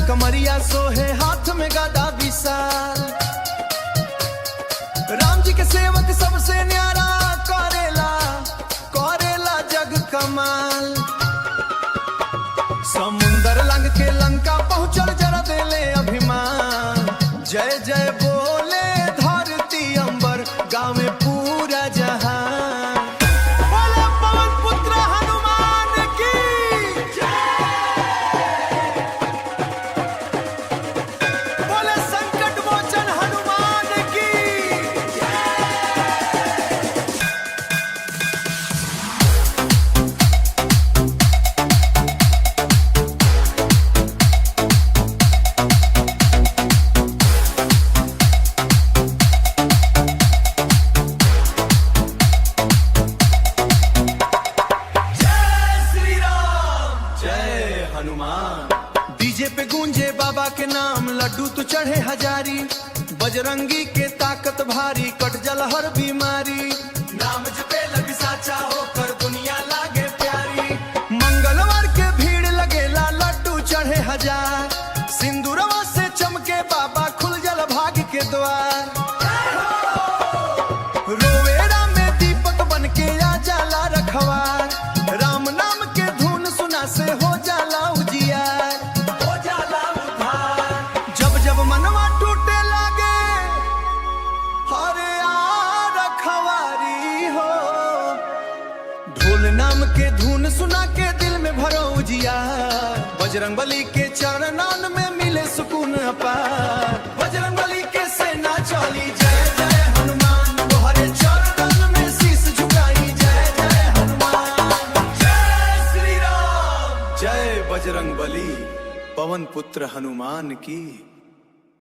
कमरिया सोहे हाथ में गदा विशाल। राम जी के सेवक सबसे न्यारा करेला करेला जग कमाल। समुंदर लंघ के लंका पहुंचल जरा देले अभिमान। जय जय बोले धरती अंबर गावे पूरा जहान। बोले पवन पुत्र हनुमान की बोले संकट मोचन हनुमान की। डीजे पे गूंजे बाबा के नाम, लड्डू तो चढ़े हजारी। बजरंगी के ताकत भारी, कट जल हर बीमारी। नाम जपे लग साचा होकर दुनिया लागे प्यारी। मंगलवार के भीड़ लगेला, लड्डू चढ़े हजार। सिंदूरवा से चमके बाबा, खुल जल भाग के द्वार। रोवेरा में दीपक बन के आ जाला रखवार। राम नाम के धुन सुना से हो जाला उजियार। जब मनवा टूटे लागे हरे आ रखवारी हो। ढोल नाम के धुन सुना के दिल में भरो उजियार। बजरंगबली के चरणन में मिले सुकून अपार। बजरंगबली के सेना चली, जय जय हनुमान। तोहरे चरणन में शीश झुकाई, जय जय हनुमान। जय श्री राम, जय बजरंगबली, पवन पुत्र हनुमान की।